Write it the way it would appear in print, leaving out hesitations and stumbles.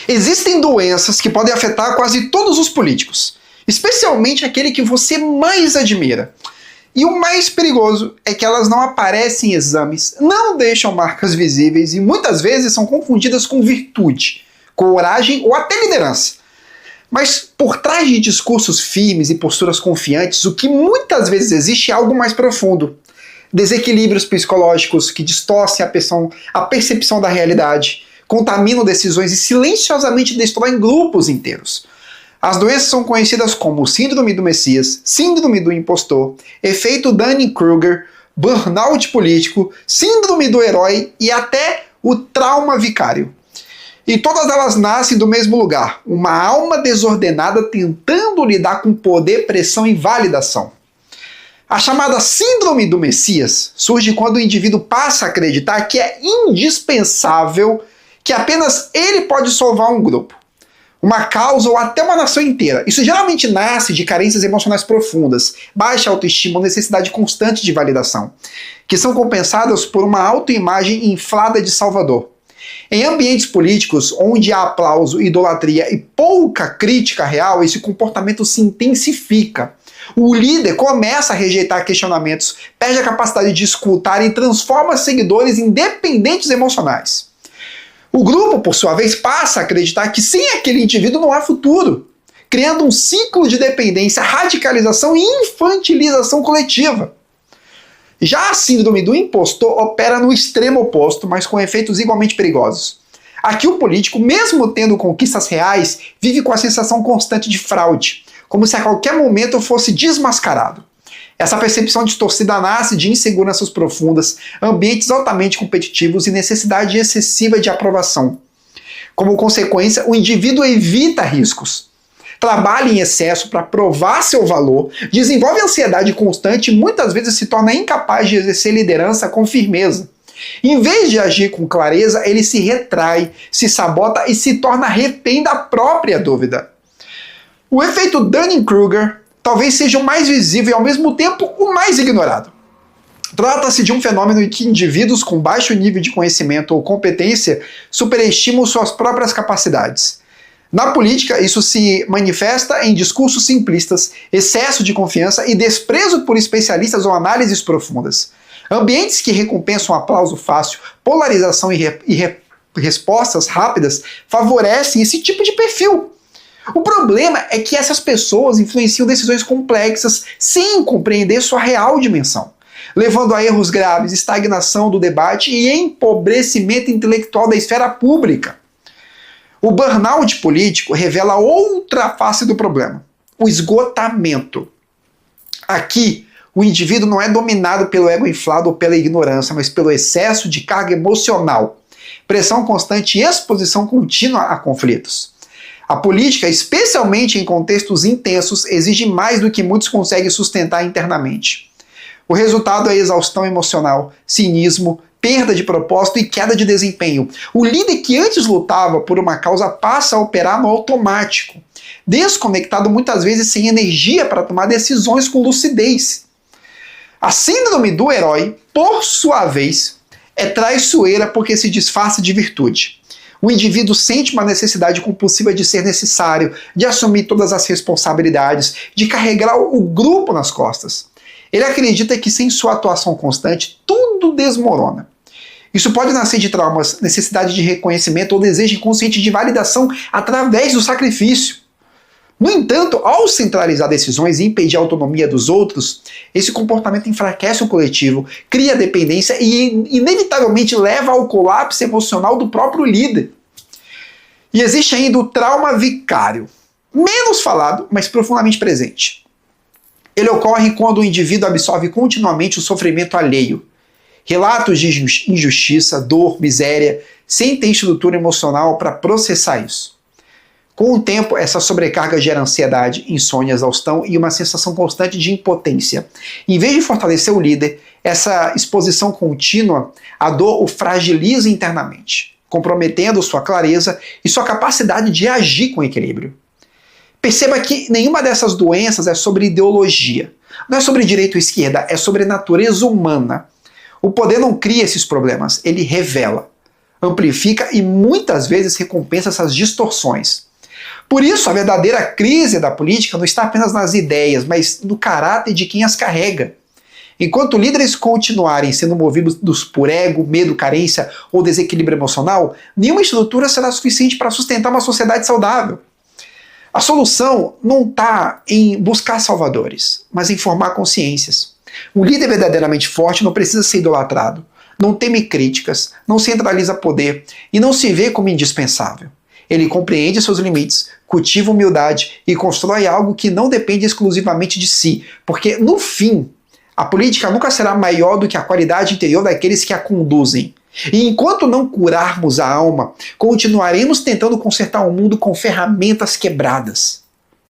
Existem doenças que podem afetar quase todos os políticos, especialmente aquele que você mais admira. E o mais perigoso é que elas não aparecem em exames, não deixam marcas visíveis e muitas vezes são confundidas com virtude, coragem ou até liderança. Mas por trás de discursos firmes e posturas confiantes, o que muitas vezes existe é algo mais profundo. Desequilíbrios psicológicos que distorcem a percepção da realidade, contaminam decisões e silenciosamente destroem grupos inteiros. As doenças são conhecidas como síndrome do Messias, síndrome do impostor, efeito Dunning-Kruger, burnout político, síndrome do herói e até o trauma vicário. E todas elas nascem do mesmo lugar, uma alma desordenada tentando lidar com poder, pressão e validação. A chamada síndrome do Messias surge quando o indivíduo passa a acreditar que é indispensável que apenas ele pode salvar um grupo, uma causa ou até uma nação inteira. Isso geralmente nasce de carências emocionais profundas, baixa autoestima ou necessidade constante de validação, que são compensadas por uma autoimagem inflada de salvador. Em ambientes políticos onde há aplauso, idolatria e pouca crítica real, esse comportamento se intensifica. O líder começa a rejeitar questionamentos, perde a capacidade de escutar e transforma seguidores em dependentes emocionais. O grupo, por sua vez, passa a acreditar que sem aquele indivíduo não há futuro, criando um ciclo de dependência, radicalização e infantilização coletiva. Já a síndrome do impostor opera no extremo oposto, mas com efeitos igualmente perigosos. Aqui o político, mesmo tendo conquistas reais, vive com a sensação constante de fraude, como se a qualquer momento fosse desmascarado. Essa percepção distorcida nasce de inseguranças profundas, ambientes altamente competitivos e necessidade excessiva de aprovação. Como consequência, o indivíduo evita riscos, trabalha em excesso para provar seu valor, desenvolve ansiedade constante e muitas vezes se torna incapaz de exercer liderança com firmeza. Em vez de agir com clareza, ele se retrai, se sabota e se torna refém da própria dúvida. O efeito Dunning-Kruger talvez seja o mais visível e ao mesmo tempo o mais ignorado. Trata-se de um fenômeno em que indivíduos com baixo nível de conhecimento ou competência superestimam suas próprias capacidades. Na política, isso se manifesta em discursos simplistas, excesso de confiança e desprezo por especialistas ou análises profundas. Ambientes que recompensam aplauso fácil, polarização e respostas rápidas favorecem esse tipo de perfil. O problema é que essas pessoas influenciam decisões complexas sem compreender sua real dimensão, levando a erros graves, estagnação do debate e empobrecimento intelectual da esfera pública. O burnout político revela outra face do problema: o esgotamento. Aqui, o indivíduo não é dominado pelo ego inflado ou pela ignorância, mas pelo excesso de carga emocional, pressão constante e exposição contínua a conflitos. A política, especialmente em contextos intensos, exige mais do que muitos conseguem sustentar internamente. O resultado é exaustão emocional, cinismo, perda de propósito e queda de desempenho. O líder que antes lutava por uma causa passa a operar no automático, desconectado muitas vezes sem energia para tomar decisões com lucidez. A síndrome do herói, por sua vez, é traiçoeira porque se disfarça de virtude. O indivíduo sente uma necessidade compulsiva de ser necessário, de assumir todas as responsabilidades, de carregar o grupo nas costas. Ele acredita que sem sua atuação constante, tudo desmorona. Isso pode nascer de traumas, necessidade de reconhecimento ou desejo inconsciente de validação através do sacrifício. No entanto, ao centralizar decisões e impedir a autonomia dos outros, esse comportamento enfraquece o coletivo, cria dependência e inevitavelmente leva ao colapso emocional do próprio líder. E existe ainda o trauma vicário, menos falado, mas profundamente presente. Ele ocorre quando o indivíduo absorve continuamente o sofrimento alheio. Relatos de injustiça, dor, miséria, sem ter estrutura emocional para processar isso. Com o tempo, essa sobrecarga gera ansiedade, insônia, exaustão e uma sensação constante de impotência. Em vez de fortalecer o líder, essa exposição contínua à dor o fragiliza internamente, comprometendo sua clareza e sua capacidade de agir com equilíbrio. Perceba que nenhuma dessas doenças é sobre ideologia. Não é sobre direita ou esquerda, é sobre natureza humana. O poder não cria esses problemas, ele revela. amplifica e muitas vezes recompensa essas distorções. Por isso, a verdadeira crise da política não está apenas nas ideias, mas no caráter de quem as carrega. Enquanto líderes continuarem sendo movidos por ego, medo, carência ou desequilíbrio emocional, nenhuma estrutura será suficiente para sustentar uma sociedade saudável. A solução não está em buscar salvadores, mas em formar consciências. Um líder verdadeiramente forte não precisa ser idolatrado, não teme críticas, não centraliza poder e não se vê como indispensável. Ele compreende seus limites, cultiva humildade e constrói algo que não depende exclusivamente de si, porque, no fim, a política nunca será maior do que a qualidade interior daqueles que a conduzem. E enquanto não curarmos a alma, continuaremos tentando consertar o mundo com ferramentas quebradas.